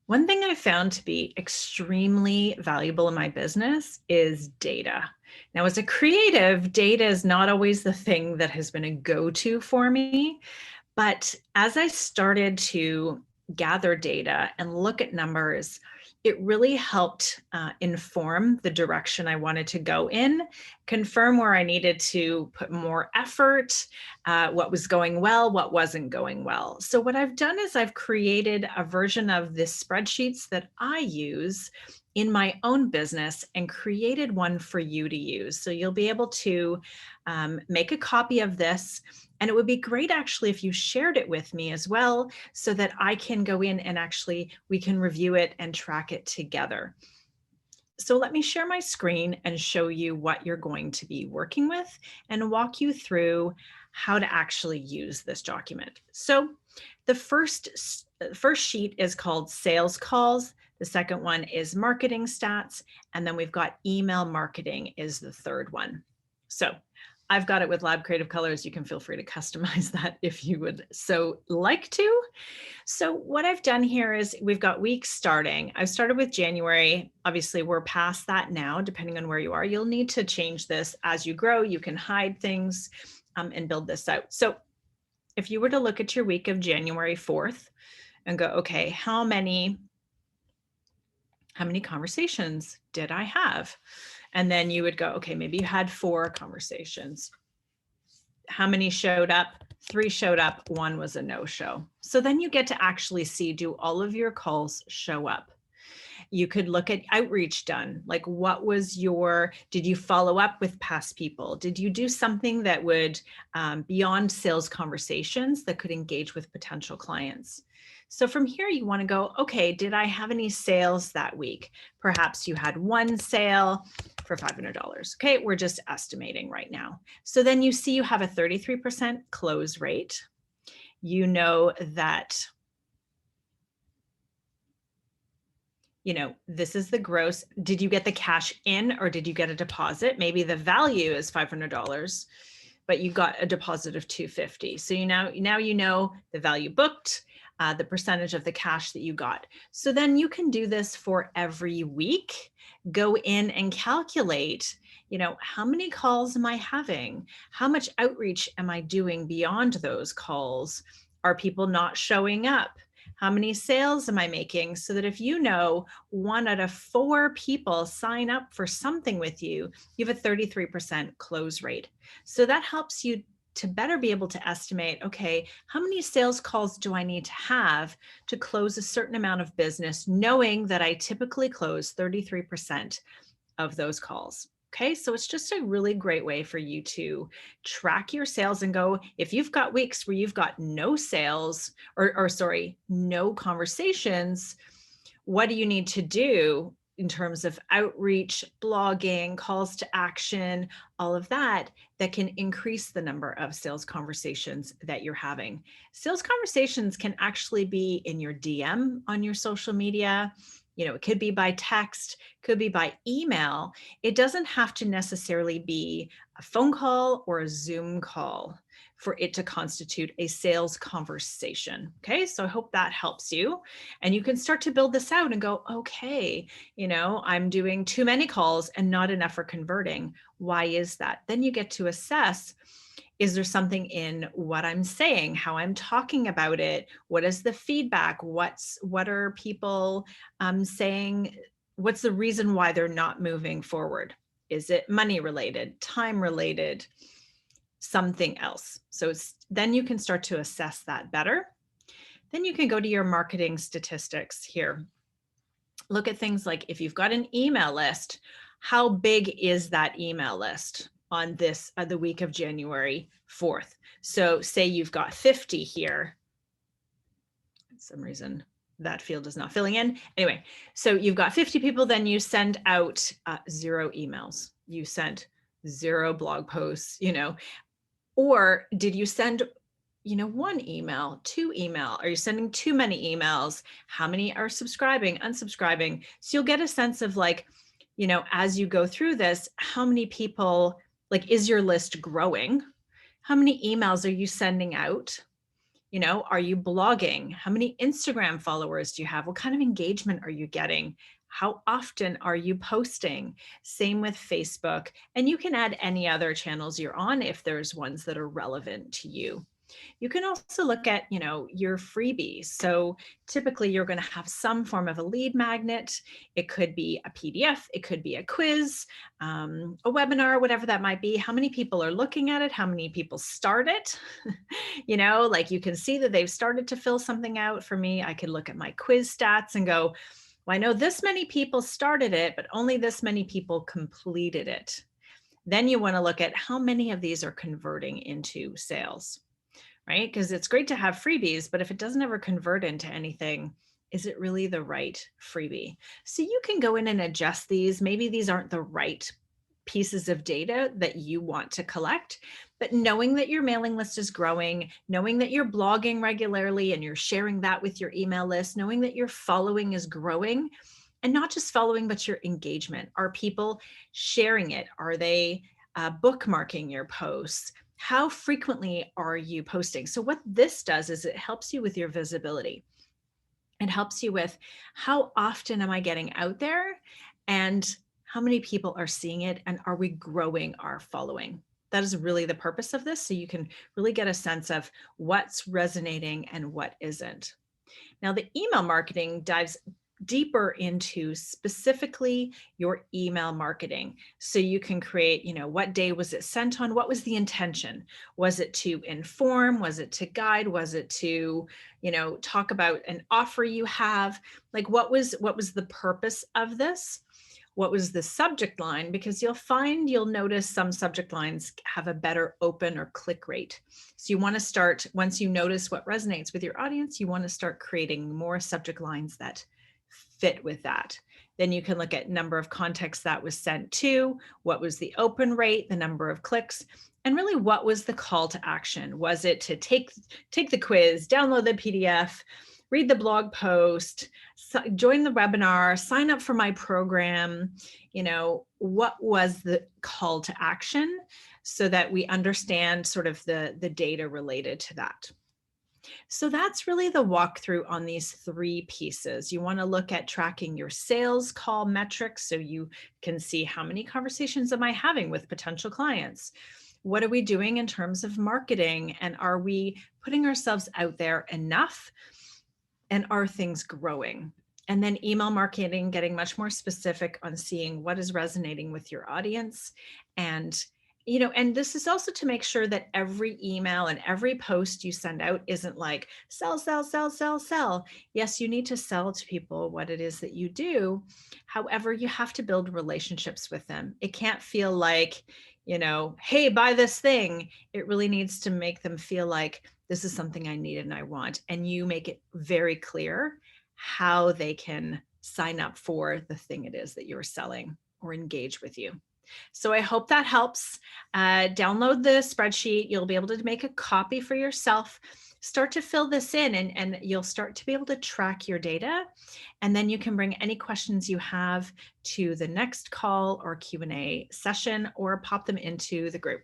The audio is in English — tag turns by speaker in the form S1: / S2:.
S1: One thing I've found to be extremely valuable in my business is data. Now, as a creative, data is not always the thing that has been a go-to for me, but as I started to gather data and look at numbers, it really helped inform the direction I wanted to go in, confirm where I needed to put more effort, what was going well, what wasn't going well. So what I've done is I've created a version of this spreadsheets that I use in my own business and created one for you to use. So you'll be able to make a copy of this. And it would be great actually if you shared it with me as well, so that I can go in and actually we can review it and track it together. So let me share my screen and show you what you're going to be working with and walk you through how to actually use this document. So the first sheet is called sales calls. The second one is marketing stats. And then we've got email marketing is the third one. So I've got it with Lab Creative Colors. You can feel free to customize that if you would so like to. So what I've done here is we've got weeks starting. I've started with January. Obviously, we're past that now, depending on where you are. You'll need to change this as you grow. You can hide things and build this out. So if you were to look at your week of January 4th and go, okay, how many conversations did I have? And then you would go, okay, maybe you had 4 conversations. How many showed up? 3 showed up, 1 was a no-show. So then you get to actually see, do all of your calls show up? You could look at outreach done. Like what was did you follow up with past people? Did you do something that would, beyond sales conversations, that could engage with potential clients? So from here, you want to go, okay, did I have any sales that week? Perhaps you had 1 sale for $500. Okay, we're just estimating right now. So then you see you have a 33% close rate. You know that this is the gross. Did you get the cash in or did you get a deposit? Maybe the value is $500, but you got a deposit of $250. So now you know the value booked, the percentage of the cash that you got. So then you can do this for every week. Go in and calculate, how many calls am I having? How much outreach am I doing beyond those calls? Are people not showing up? How many sales am I making? So that if 1 out of 4 people sign up for something with you, you have a 33% close rate. So that helps you to better be able to estimate, okay, how many sales calls do I need to have to close a certain amount of business, knowing that I typically close 33% of those calls. Okay, so it's just a really great way for you to track your sales and go, if you've got weeks where you've got no sales no conversations, what do you need to do in terms of outreach, blogging, calls to action, all of that can increase the number of sales conversations that you're having. Sales conversations can actually be in your DM on your social media. It could be by text, could be by email. It doesn't have to necessarily be a phone call or a Zoom call for it to constitute a sales conversation. Okay, so I hope that helps you. And you can start to build this out and go, okay, I'm doing too many calls and not enough for converting. Why is that? Then you get to assess, is there something in what I'm saying, how I'm talking about it? What is the feedback? What are people saying? What's the reason why they're not moving forward? Is it money related, time related, something else? So then you can start to assess that better. Then you can go to your marketing statistics here. Look at things like if you've got an email list, how big is that email list on the week of January 4th? So say you've got 50 here. For some reason, that field is not filling in. Anyway, so you've got 50 people, then you send out 0 emails. You sent 0 blog posts, or did you send 1 email, 2 email? Are you sending too many emails? How many are subscribing, unsubscribing? So you'll get a sense of as you go through this, how many people, is your list growing? How many emails are you sending out? Are you blogging? How many Instagram followers do you have? What kind of engagement are you getting? How often are you posting? Same with Facebook. And you can add any other channels you're on if there's ones that are relevant to you. You can also look at, your freebies. So typically you're going to have some form of a lead magnet. It could be a PDF, it could be a quiz, a webinar, whatever that might be. How many people are looking at it? How many people start it? Like you can see that they've started to fill something out. For me, I could look at my quiz stats and go, well, I know this many people started it, but only this many people completed it. Then you want to look at how many of these are converting into sales, right? Because it's great to have freebies, but if it doesn't ever convert into anything, is it really the right freebie? So you can go in and adjust these. Maybe these aren't the right pieces of data that you want to collect, but knowing that your mailing list is growing, knowing that you're blogging regularly and you're sharing that with your email list, knowing that your following is growing, and not just following, but your engagement. Are people sharing it? Are they bookmarking your posts? How frequently are you posting? So what this does is it helps you with your visibility. It helps you with how often am I getting out there and how many people are seeing it, and are we growing our following? That is really the purpose of this. So you can really get a sense of what's resonating and what isn't. Now, the email marketing dives deeper into specifically your email marketing. So you can create, what day was it sent on? What was the intention? Was it to inform? Was it to guide? Was it to, talk about an offer you have? Like what was the purpose of this? What was the subject line? Because you'll notice some subject lines have a better open or click rate. So you want to start, once you notice what resonates with your audience, you want to start creating more subject lines that fit with that. Then you can look at number of contacts that was sent to, what was the open rate, the number of clicks, and really what was the call to action? Was it to take the quiz, download the PDF, read the blog post, join the webinar, sign up for my program? What was the call to action, so that we understand sort of the data related to that. So that's really the walkthrough on these three pieces. You want to look at tracking your sales call metrics so you can see how many conversations am I having with potential clients? What are we doing in terms of marketing? And are we putting ourselves out there enough? And are things growing? And then email marketing, getting much more specific on seeing what is resonating with your audience. And and this is also to make sure that every email and every post you send out isn't like sell, sell, sell, sell, sell. Yes, you need to sell to people what it is that you do. However, you have to build relationships with them. It can't feel like, hey, buy this thing. It really needs to make them feel like this is something I need and I want. And you make it very clear how they can sign up for the thing it is that you're selling or engage with you. So I hope that helps. Download the spreadsheet. You'll be able to make a copy for yourself. Start to fill this in, and you'll start to be able to track your data. And then you can bring any questions you have to the next call or Q&A session, or pop them into the group.